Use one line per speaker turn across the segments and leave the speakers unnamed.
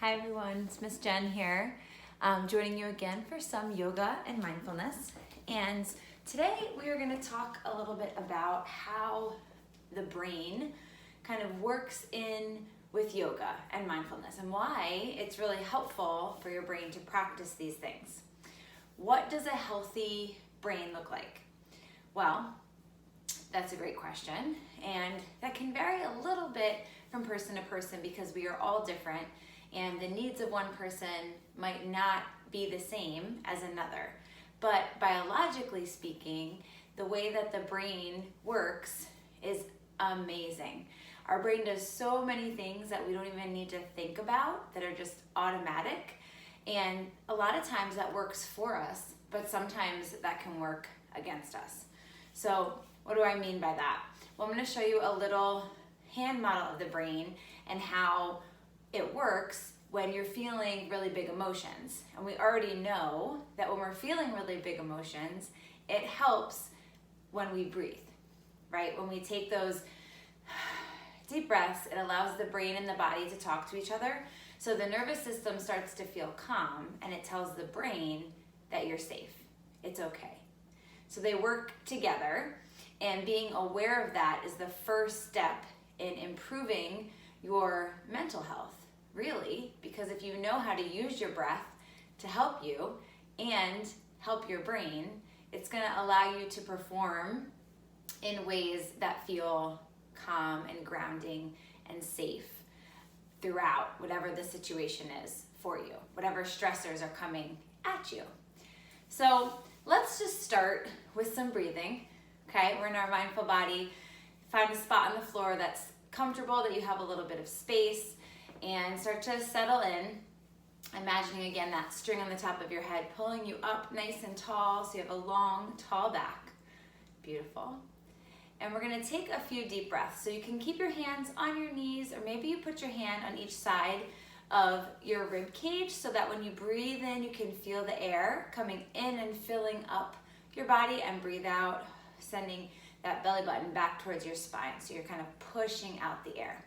Hi everyone, it's Miss Jen here, joining you again for some yoga and mindfulness. And today we are going to talk a little bit about how the brain kind of works in with yoga and mindfulness and why it's really helpful for your brain to practice these things. What does a healthy brain look like? Well, that's a great question, and that can vary a little bit from person to person because we are all different and the needs of one person might not be the same as another. But biologically speaking, the way that the brain works is amazing. Our brain does so many things that we don't even need to think about that are just automatic. And a lot of times that works for us, but sometimes that can work against us. So what do I mean by that? Well, I'm going to show you a little hand model of the brain and how it works when you're feeling really big emotions. And we already know that when we're feeling really big emotions, it helps when we breathe, right? When we take those deep breaths, it allows the brain and the body to talk to each other. So the nervous system starts to feel calm and it tells the brain that you're safe. It's okay. So they work together, and being aware of that is the first step in improving your mental health, really, because if you know how to use your breath to help you and help your brain, it's going to allow you to perform in ways that feel calm and grounding and safe throughout whatever the situation is for you, whatever stressors are coming at you. So let's just start with some breathing. Okay, we're in our mindful body. Find a spot on the floor that's comfortable, that you have a little bit of space, and start to settle in. Imagining again that string on the top of your head pulling you up nice and tall so you have a long, tall back. Beautiful. And we're going to take a few deep breaths. So you can keep your hands on your knees, or maybe you put your hand on each side of your rib cage so that when you breathe in, you can feel the air coming in and filling up your body, and breathe out, sending that belly button back towards your spine. So you're kind of pushing out the air.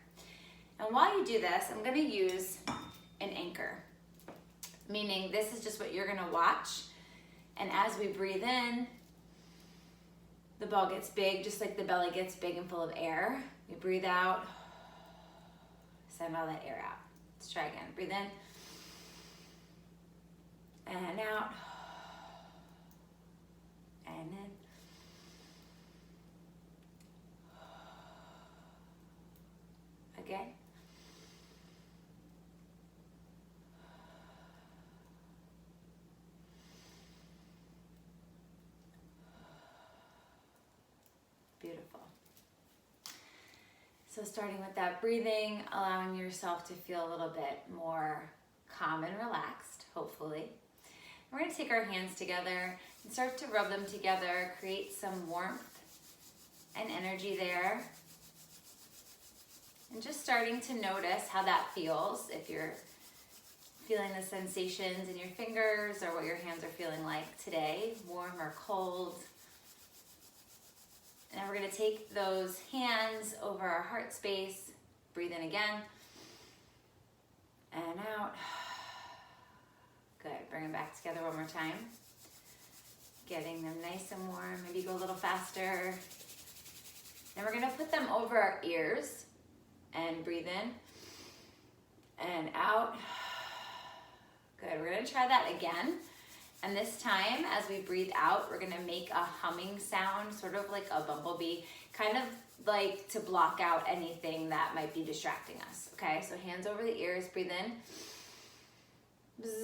And while you do this, I'm going to use an anchor, meaning this is just what you're going to watch. And as we breathe in, the ball gets big, just like the belly gets big and full of air. We breathe out, send all that air out. Let's try again. Breathe in and out and in. Again. Beautiful. So starting with that breathing, allowing yourself to feel a little bit more calm and relaxed, hopefully. We're going to take our hands together and start to rub them together, create some warmth and energy there. And just starting to notice how that feels, if you're feeling the sensations in your fingers or what your hands are feeling like today, warm or cold. And then we're going to take those hands over our heart space, breathe in again, and out. Good, bring them back together one more time. Getting them nice and warm, maybe go a little faster. Then we're going to put them over our ears and breathe in and out. Good, we're going to try that again. And this time, as we breathe out, we're gonna make a humming sound, sort of like a bumblebee, kind of like to block out anything that might be distracting us, okay? So hands over the ears, breathe in. Bzzz.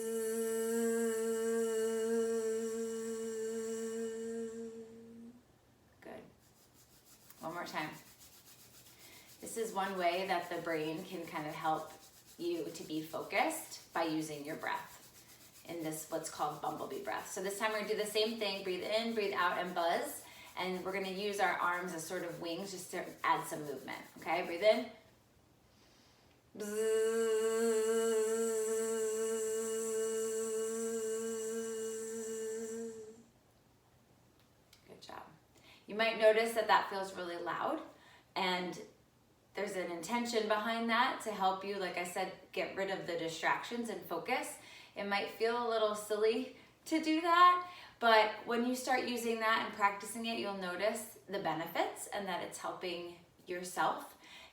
Good. One more time. This is one way that the brain can kind of help you to be focused by using your breath in this what's called bumblebee breath. So this time we're gonna do the same thing, breathe in, breathe out, and buzz. And we're gonna use our arms as sort of wings just to add some movement, okay? Breathe in. Bzzz. Good job. You might notice that that feels really loud, and there's an intention behind that to help you, like I said, get rid of the distractions and focus. It might feel a little silly to do that, but when you start using that and practicing it, you'll notice the benefits and that it's helping yourself.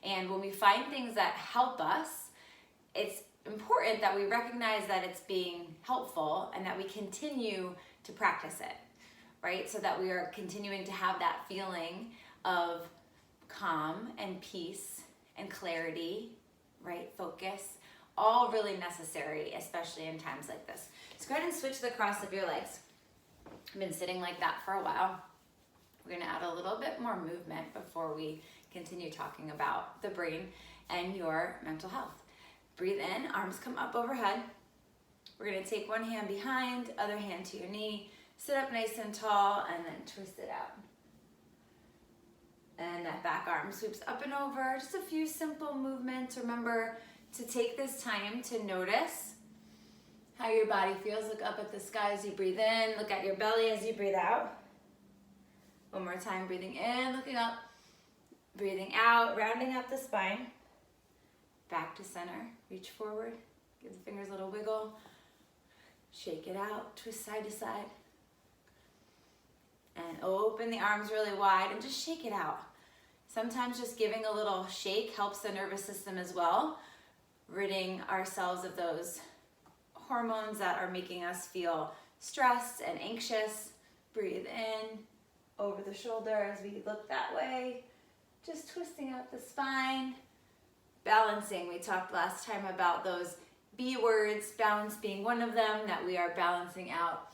And when we find things that help us, it's important that we recognize that it's being helpful and that we continue to practice it, right? So that we are continuing to have that feeling of calm and peace and clarity, right? Focus, all really necessary, especially in times like this. So go ahead and switch the cross of your legs. I've been sitting like that for a while. We're gonna add a little bit more movement before we continue talking about the brain and your mental health. Breathe in, arms come up overhead. We're gonna take one hand behind, other hand to your knee, sit up nice and tall, and then twist it out. And that back arm sweeps up and over. Just a few simple movements. Remember to take this time to notice how your body feels. Look up at the sky as you breathe in. Look at your belly as you breathe out. One more time, breathing in, looking up, breathing out, rounding up the spine. Back to center, reach forward, give the fingers a little wiggle. Shake it out, twist side to side. And open the arms really wide and just shake it out. Sometimes just giving a little shake helps the nervous system as well, ridding ourselves of those hormones that are making us feel stressed and anxious. Breathe in, over the shoulder as we look that way. Just twisting out the spine. Balancing, we talked last time about those B words, balance being one of them, that we are balancing out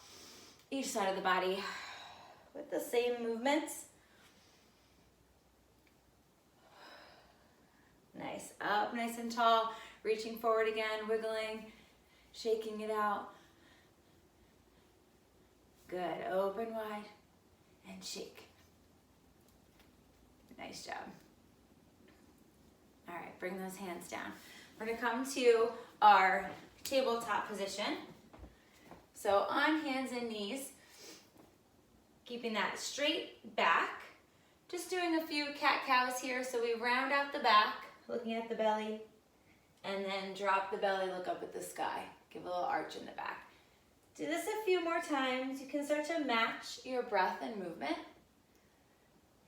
each side of the body with the same movements. Nice, up nice and tall, reaching forward again, wiggling, shaking it out. Good, open wide and shake. Nice job. All right, bring those hands down. We're gonna come to our tabletop position. So on hands and knees, keeping that straight back. Just doing a few cat-cows here. So we round out the back, looking at the belly, and then drop the belly, look up at the sky. Give a little arch in the back. Do this a few more times. You can start to match your breath and movement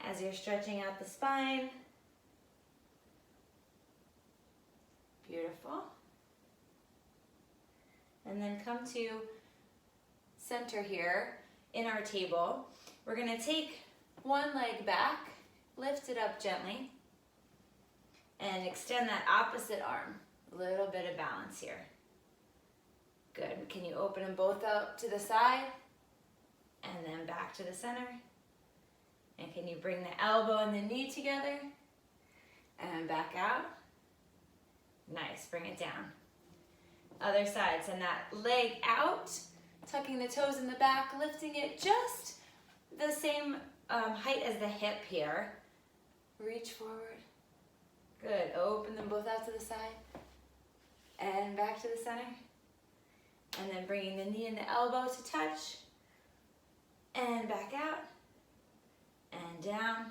as you're stretching out the spine. Beautiful. And then come to center here in our table. We're gonna take one leg back, lift it up gently, and extend that opposite arm. A little bit of balance here. Good. Can you open them both up to the side and then back to the center? And can you bring the elbow and the knee together and back out? Nice, bring it down. Other side, send that leg out, tucking the toes in the back, lifting it just the same height as the hip here. Reach forward. Good, open them both out to the side and back to the center. And then bringing the knee and the elbow to touch and back out and down.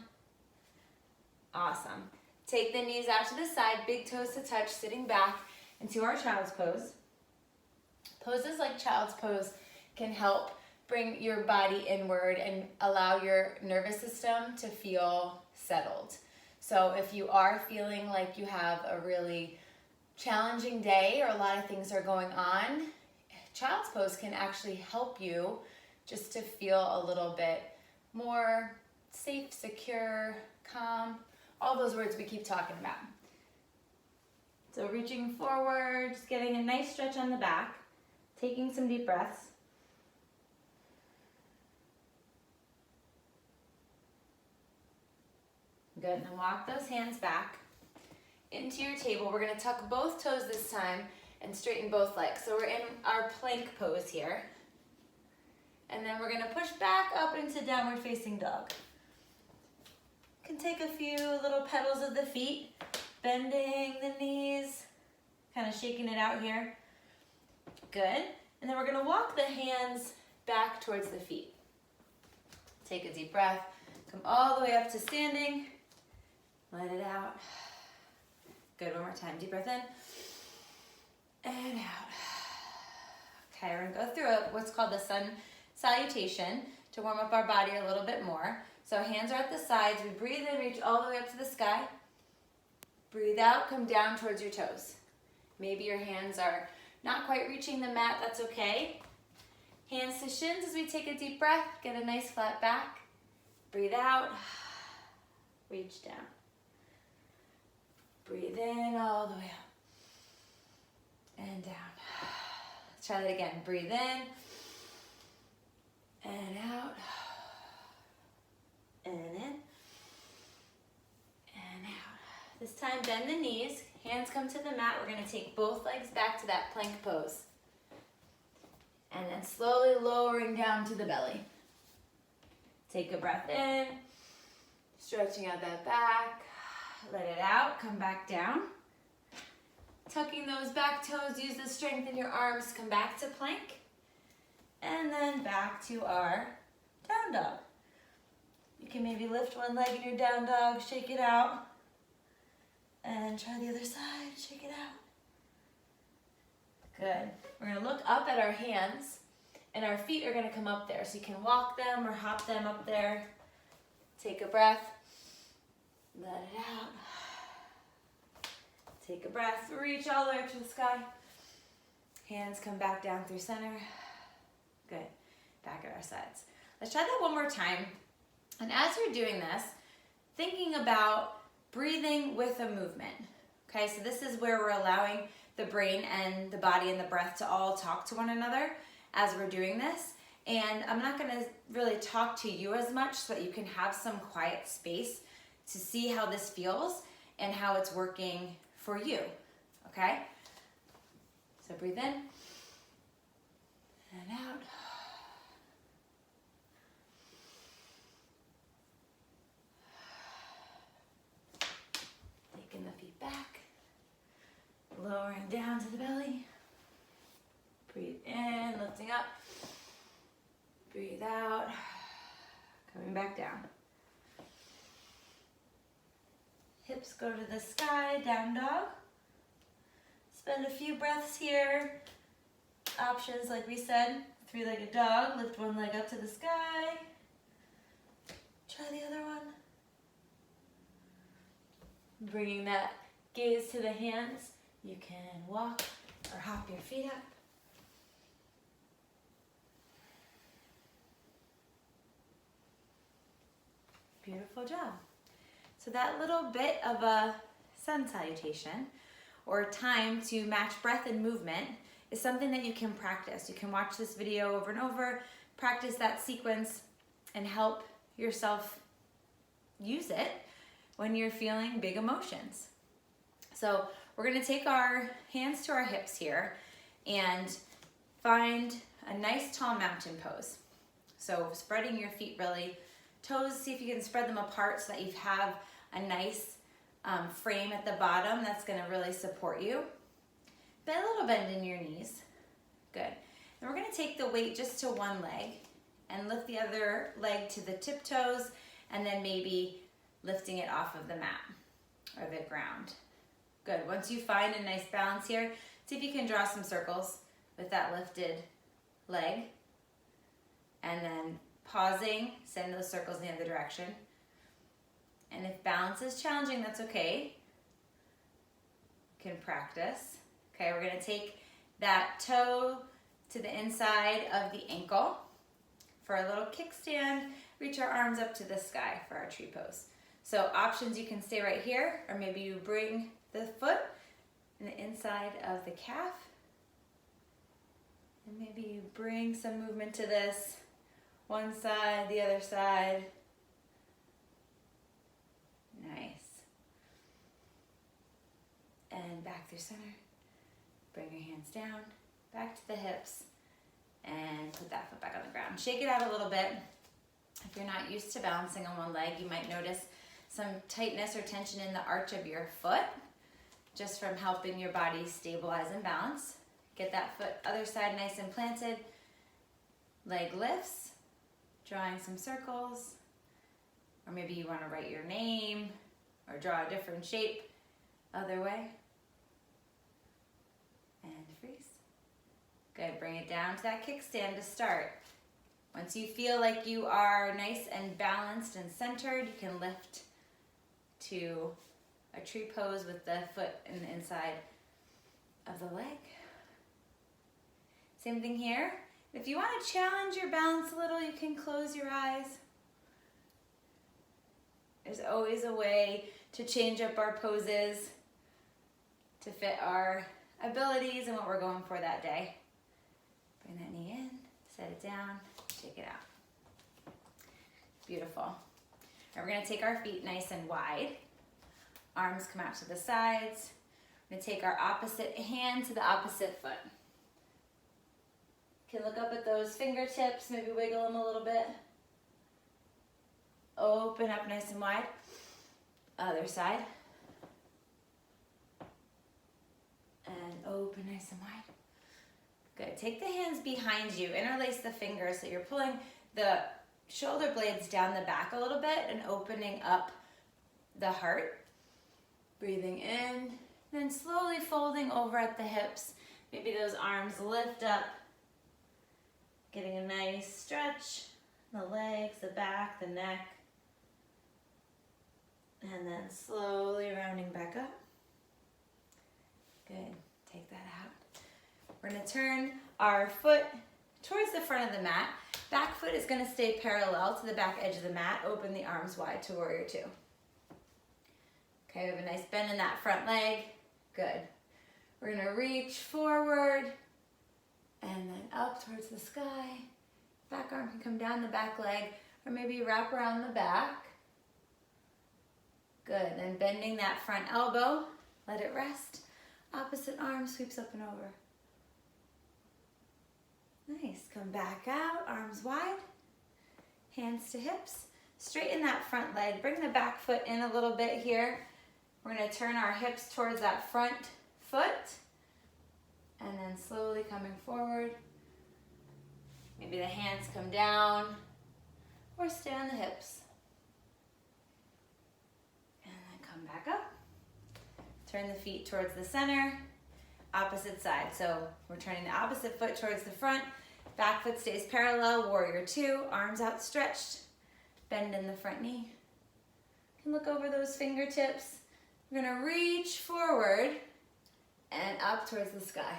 Awesome. Take the knees out to the side, big toes to touch, sitting back into our child's pose. Poses like child's pose can help bring your body inward and allow your nervous system to feel settled. So if you are feeling like you have a really challenging day or a lot of things are going on, child's pose can actually help you just to feel a little bit more safe, secure, calm, all those words we keep talking about. So reaching forward, just getting a nice stretch on the back, taking some deep breaths. Good, and then walk those hands back into your table. We're gonna tuck both toes this time and straighten both legs. So we're in our plank pose here. And then we're gonna push back up into downward facing dog. Can take a few little pedals of the feet, bending the knees, kind of shaking it out here. Good. And then we're gonna walk the hands back towards the feet. Take a deep breath, come all the way up to standing, let it out. Good, one more time. Deep breath in and out. Okay, we're gonna go through what's called the sun salutation to warm up our body a little bit more. So hands are at the sides. We breathe in, reach all the way up to the sky. Breathe out, come down towards your toes. Maybe your hands are not quite reaching the mat, that's okay. Hands to shins as we take a deep breath, get a nice flat back. Breathe out, reach down. Breathe in all the way up and down. Let's try that again. Breathe in and out and in and out. This time bend the knees, hands come to the mat. We're gonna take both legs back to that plank pose. And then slowly lowering down to the belly. Take a breath in, stretching out that back. Let it out, come back down. Tucking those back toes, use the strength in your arms, come back to plank. And then back to our down dog. You can maybe lift one leg in your down dog, shake it out. And try the other side, shake it out. Good. We're gonna look up at our hands and our feet are gonna come up there. So you can walk them or hop them up there. Take a breath. Let it out. Take a breath, reach all the way up to the sky. Hands come back down through center. Good, back at our sides. Let's try that one more time. And as you're doing this, thinking about breathing with a movement. Okay, so this is where we're allowing the brain and the body and the breath to all talk to one another as we're doing this. And I'm not gonna really talk to you as much so that you can have some quiet space to see how this feels and how it's working for you, okay? So breathe in and out. Taking the feet back, lowering down to the belly. Breathe in, lifting up. Breathe out, coming back down. Hips go to the sky, down dog. Spend a few breaths here. Options, like we said, three-legged dog, lift one leg up to the sky. Try the other one. Bringing that gaze to the hands. You can walk or hop your feet up. Beautiful job. So that little bit of a sun salutation or time to match breath and movement is something that you can practice. You can watch this video over and over, practice that sequence, and help yourself use it when you're feeling big emotions. So we're gonna take our hands to our hips here and find a nice tall mountain pose. So spreading your feet really, toes, see if you can spread them apart so that you have a nice frame at the bottom that's gonna really support you. A little bend in your knees. Good. Then we're gonna take the weight just to one leg and lift the other leg to the tiptoes and then maybe lifting it off of the mat or the ground. Good. Once you find a nice balance here, see if you can draw some circles with that lifted leg. And then pausing, send those circles in the other direction. And if balance is challenging, that's okay. You can practice. Okay, we're gonna take that toe to the inside of the ankle for a little kickstand. Reach our arms up to the sky for our tree pose. So options, you can stay right here, or maybe you bring the foot in the inside of the calf. And maybe you bring some movement to this. One side, the other side. Nice. And back through center. Bring your hands down, back to the hips, and put that foot back on the ground. Shake it out a little bit. If you're not used to balancing on one leg, you might notice some tightness or tension in the arch of your foot, just from helping your body stabilize and balance. Get that foot other side nice and planted. Leg lifts, drawing some circles, or maybe you want to write your name or draw a different shape. Other way. And freeze. Good, bring it down to that kickstand to start. Once you feel like you are nice and balanced and centered, you can lift to a tree pose with the foot in the inside of the leg. Same thing here. If you want to challenge your balance a little, you can close your eyes. There's always a way to change up our poses to fit our abilities and what we're going for that day. Bring that knee in, set it down, take it out. Beautiful. Now we're gonna take our feet nice and wide. Arms come out to the sides. We're gonna take our opposite hand to the opposite foot. You can look up at those fingertips, maybe wiggle them a little bit. Open up nice and wide. Other side. And open nice and wide. Good. Take the hands behind you. Interlace the fingers so you're pulling the shoulder blades down the back a little bit and opening up the heart. Breathing in, then slowly folding over at the hips. Maybe those arms lift up. Getting a nice stretch. The legs, the back, the neck. And then slowly rounding back up. Good. Take that out. We're going to turn our foot towards the front of the mat. Back foot is going to stay parallel to the back edge of the mat. Open the arms wide to warrior two. Okay, we have a nice bend in that front leg. Good. We're going to reach forward and then up towards the sky. Back arm can come down the back leg or maybe wrap around the back. Good. Then bending that front elbow. Let it rest. Opposite arm sweeps up and over. Nice. Come back out, arms wide, hands to hips. Straighten that front leg. Bring the back foot in a little bit here. We're going to turn our hips towards that front foot. And then slowly coming forward. Maybe the hands come down or stay on the hips. And then come back up. Turn the feet towards the center. Opposite side. So we're turning the opposite foot towards the front. Back foot stays parallel, warrior two, arms outstretched. Bend in the front knee. You can look over those fingertips. We're gonna reach forward and up towards the sky.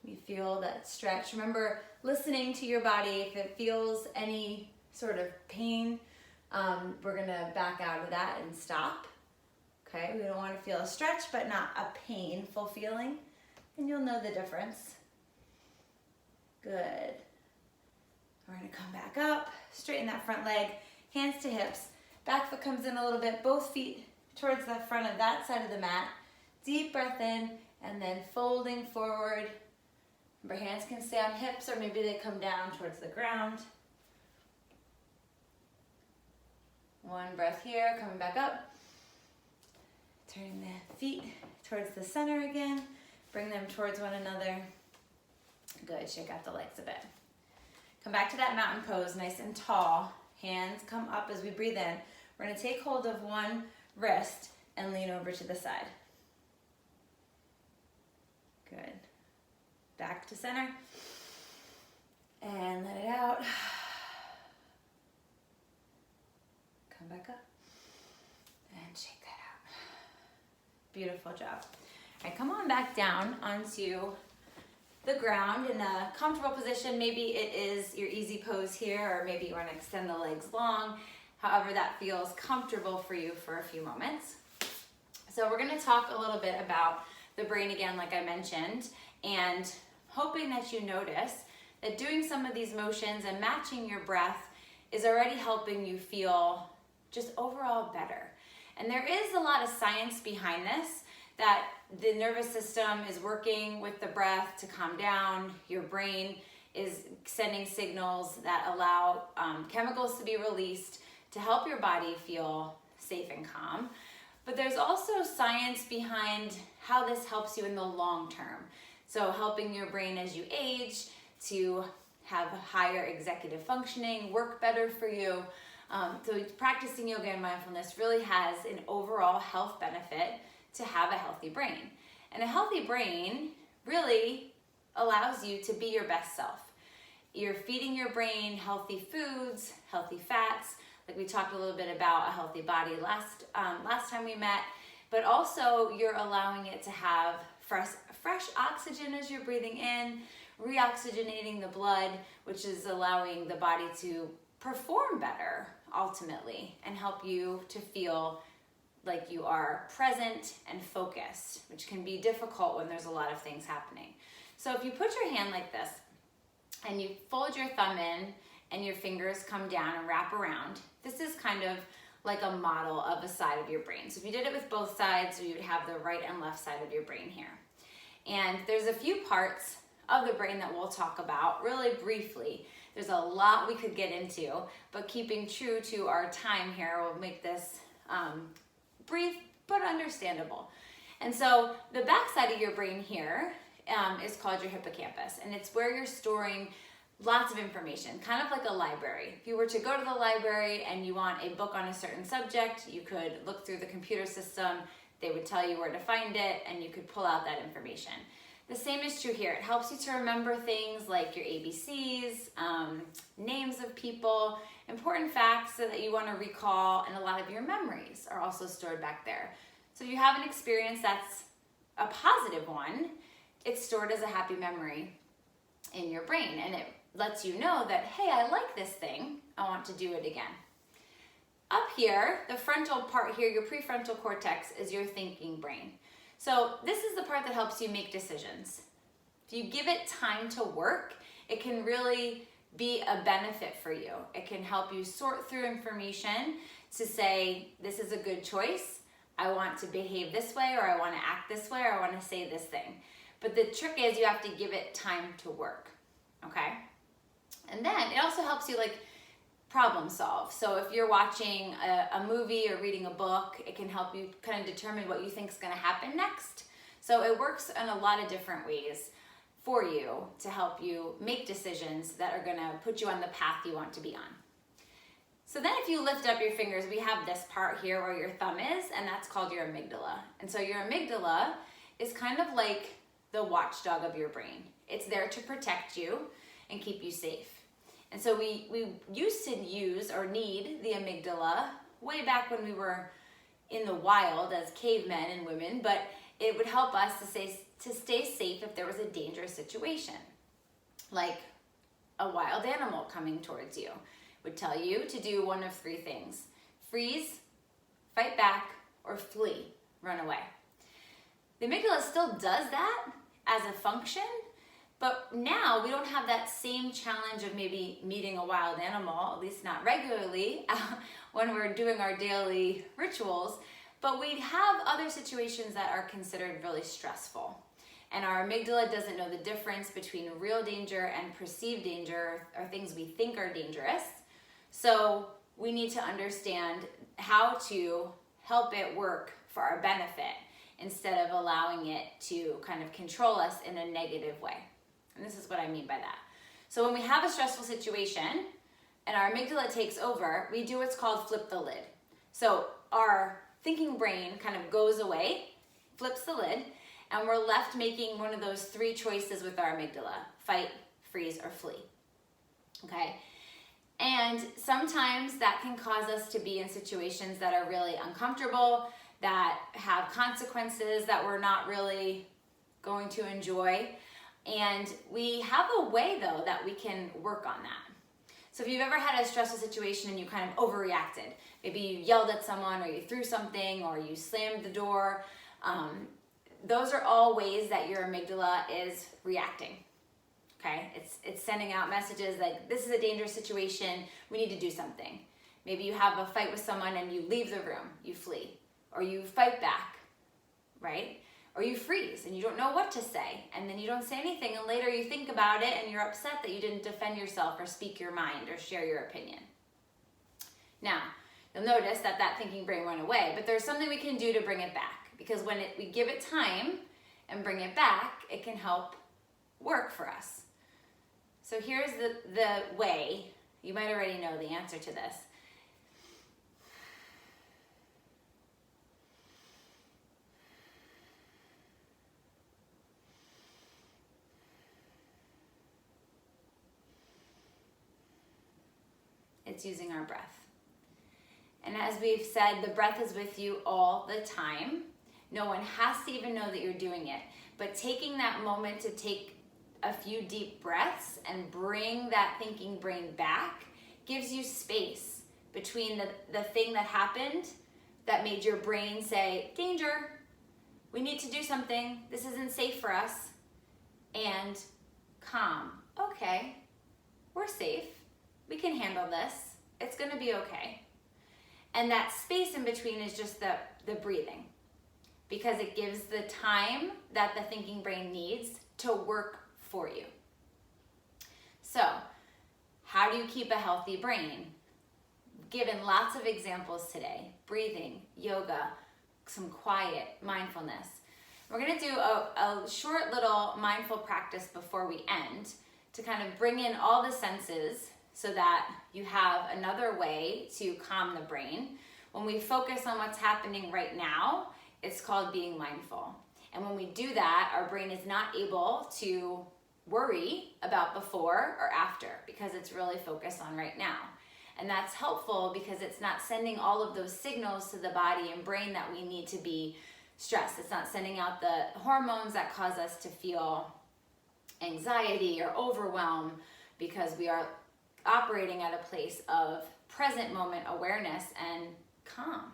You feel that stretch. Remember, listening to your body. If it feels any sort of pain, we're gonna back out of that and stop. Okay, we don't want to feel a stretch, but not a painful feeling. And you'll know the difference. Good. We're going to come back up, straighten that front leg, hands to hips. Back foot comes in a little bit, both feet towards the front of that side of the mat. Deep breath in, and then folding forward. Remember, hands can stay on hips, or maybe they come down towards the ground. One breath here, coming back up. Turning the feet towards the center again. Bring them towards one another. Good, shake out the legs a bit. Come back to that mountain pose, nice and tall. Hands come up as we breathe in. We're gonna take hold of one wrist and lean over to the side. Good. Back to center. And let it out. Come back up. And shake that out. Beautiful job. All right, come on back down onto the ground in a comfortable position. Maybe it is your easy pose here, or maybe you want to extend the legs long. However that feels comfortable for you for a few moments. So we're going to talk a little bit about the brain again, like I mentioned, and hoping that you notice that doing some of these motions and matching your breath is already helping you feel just overall better. And there is a lot of science behind this, that the nervous system is working with the breath to calm down. Your brain is sending signals that allow chemicals to be released to help your body feel safe and calm. But there's also science behind how this helps you in the long term. So helping your brain as you age to have higher executive functioning, work better for you. So practicing yoga and mindfulness really has an overall health benefit to have a healthy brain. And a healthy brain really allows you to be your best self. You're feeding your brain healthy foods, healthy fats, like we talked a little bit about a healthy body last time we met, but also you're allowing it to have fresh oxygen as you're breathing in, reoxygenating the blood, which is allowing the body to perform better ultimately and help you to feel like you are present and focused, which can be difficult when there's a lot of things happening. So if you put your hand like this and you fold your thumb in and your fingers come down and wrap around, this is kind of like a model of a side of your brain. So if you did it with both sides, you would have the right and left side of your brain here. And there's a few parts of the brain that we'll talk about really briefly. There's a lot we could get into, but keeping true to our time here will make this brief but understandable. And so the back side of your brain here is called your hippocampus, and it's where you're storing lots of information, kind of like a library. If you were to go to the library and you want a book on a certain subject, you could look through the computer system, they would tell you where to find it, and you could pull out that information. The same is true here. It helps you to remember things like your ABCs, names of people, important facts that you want to recall, and a lot of your memories are also stored back there. So if you have an experience that's a positive one, it's stored as a happy memory in your brain, and it lets you know that, hey, I like this thing, I want to do it again. Up here, the frontal part here, your prefrontal cortex, is your thinking brain. So this is the part that helps you make decisions. If you give it time to work, it can really be a benefit for you. It can help you sort through information to say, this is a good choice, I want to behave this way, or I want to act this way, or I want to say this thing. But the trick is you have to give it time to work, okay? And then it also helps you like problem solve. So if you're watching a movie or reading a book, it can help you kind of determine what you think is going to happen next. So it works in a lot of different ways for you to help you make decisions that are going to put you on the path you want to be on. So then if you lift up your fingers, we have this part here where your thumb is, and that's called your amygdala. And so your amygdala is kind of like the watchdog of your brain. It's there to protect you and keep you safe. And so we used to use or need the amygdala way back when we were in the wild as cavemen and women, but it would help us to stay safe if there was a dangerous situation. Like a wild animal coming towards you would tell you to do one of three things: freeze, fight back, or flee, run away. The amygdala still does that as a function, but now we don't have that same challenge of maybe meeting a wild animal, at least not regularly, when we're doing our daily rituals, but we have other situations that are considered really stressful. And our amygdala doesn't know the difference between real danger and perceived danger, or things we think are dangerous. So we need to understand how to help it work for our benefit instead of allowing it to kind of control us in a negative way. And this is what I mean by that. So when we have a stressful situation and our amygdala takes over, we do what's called flip the lid. So our thinking brain kind of goes away, flips the lid, and we're left making one of those three choices with our amygdala: fight, freeze, or flee. Okay? And sometimes that can cause us to be in situations that are really uncomfortable, that have consequences that we're not really going to enjoy. And we have a way, though, that we can work on that. So if you've ever had a stressful situation and you kind of overreacted, maybe you yelled at someone, or you threw something, or you slammed the door, those are all ways that your amygdala is reacting. Okay, it's sending out messages like, this is a dangerous situation, we need to do something. Maybe you have a fight with someone and you leave the room, you flee, or you fight back, right? Or you freeze and you don't know what to say, and then you don't say anything, and later you think about it and you're upset that you didn't defend yourself or speak your mind or share your opinion. Now, you'll notice that that thinking brain went away, but there's something we can do to bring it back, because when we give it time and bring it back, it can help work for us. So here's the way. You might already know the answer to this. it's using our breath. And as we've said, the breath is with you all the time. No one has to even know that you're doing it. But taking that moment to take a few deep breaths and bring that thinking brain back gives you space between the thing that happened that made your brain say, danger, we need to do something, this isn't safe for us, and calm. Okay, we're safe, we can handle this, it's gonna be okay. And that space in between is just the breathing, because it gives the time that the thinking brain needs to work for you. So, how do you keep a healthy brain? Given lots of examples today: breathing, yoga, some quiet, mindfulness. We're gonna do a short little mindful practice before we end to kind of bring in all the senses so that you have another way to calm the brain. When we focus on what's happening right now, it's called being mindful. And when we do that, our brain is not able to worry about before or after because it's really focused on right now. And that's helpful because it's not sending all of those signals to the body and brain that we need to be stressed. It's not sending out the hormones that cause us to feel anxiety or overwhelm, because we are operating at a place of present moment awareness and calm.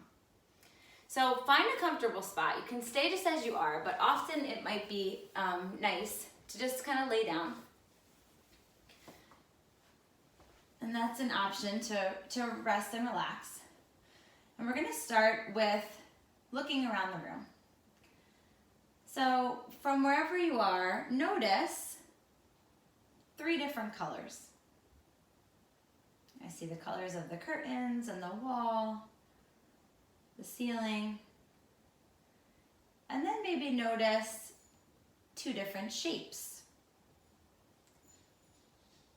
So find a comfortable spot. You can stay just as you are, but often it might be nice to just kind of lay down. And that's an option to rest and relax. And we're gonna start with looking around the room. So from wherever you are, notice 3 different colors. I see the colors of the curtains and the wall, the ceiling. And then maybe notice 2 different shapes.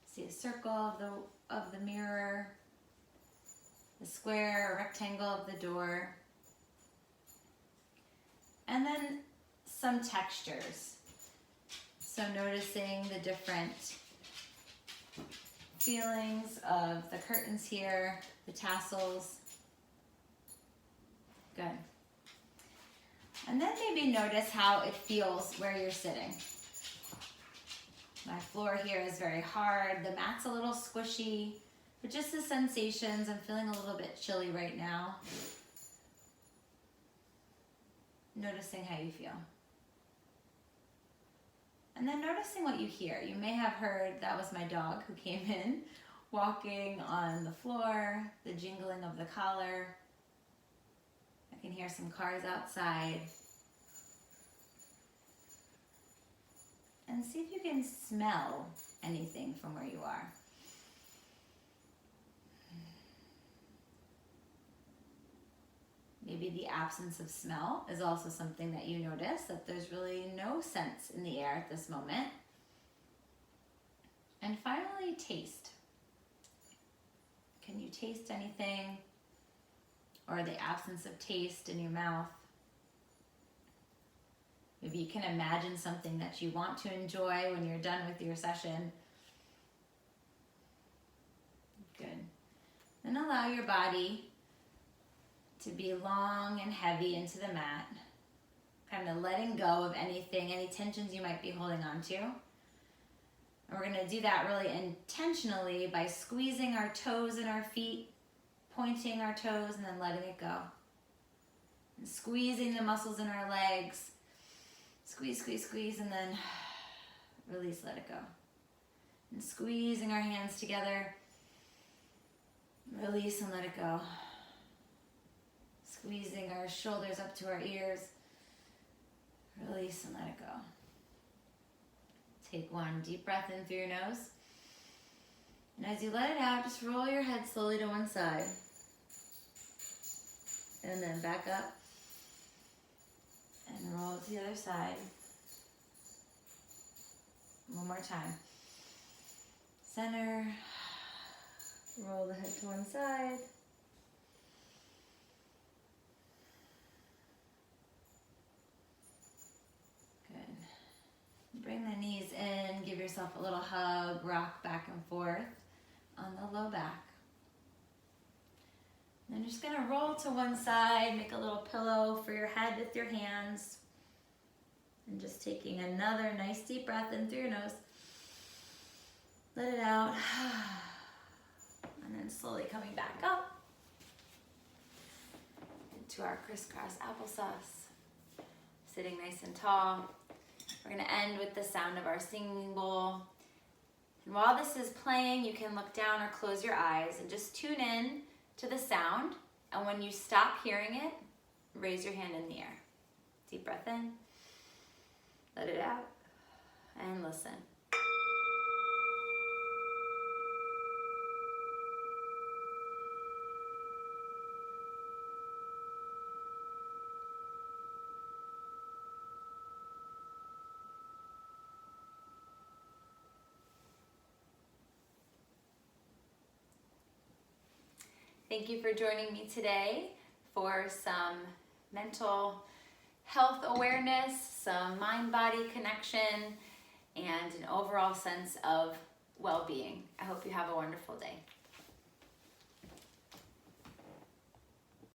See a circle of the mirror, the square or rectangle of the door, and then some textures. So noticing the different feelings of the curtains here, the tassels. Good. And then maybe notice how it feels where you're sitting. My floor here is very hard, the mat's a little squishy, but just the sensations. I'm feeling a little bit chilly right now. Noticing how you feel. And then noticing what you hear. You may have heard that was my dog who came in, walking on the floor, the jingling of the collar. I can hear some cars outside. And see if you can smell anything from where you are. Maybe the absence of smell is also something that you notice, that there's really no scents in the air at this moment. And finally, taste. Can you taste anything, or the absence of taste in your mouth? Maybe you can imagine something that you want to enjoy when you're done with your session. Good. Then allow your body to be long and heavy into the mat, kind of letting go of anything, any tensions you might be holding on to. And we're going to do that really intentionally by squeezing our toes and our feet, pointing our toes and then letting it go. And squeezing the muscles in our legs. Squeeze, squeeze, squeeze, and then release, let it go. And squeezing our hands together. Release and let it go. Squeezing our shoulders up to our ears. Release and let it go. Take one deep breath in through your nose. And as you let it out, just roll your head slowly to one side. And then back up. And roll to the other side. One more time. Center. Roll the head to one side. Good. Bring the knees in. Give yourself a little hug. Rock back and forth on the low back. Then you're just gonna roll to one side, make a little pillow for your head with your hands. And just taking another nice deep breath in through your nose. Let it out. And then slowly coming back up into our crisscross applesauce. Sitting nice and tall. We're gonna end with the sound of our singing bowl. And while this is playing, you can look down or close your eyes and just tune in to the sound. And when you stop hearing it, raise your hand in the air. Deep breath in, let it out, and listen. Thank you for joining me today for some mental health awareness, some mind-body connection, and an overall sense of well-being. I hope you have a wonderful day.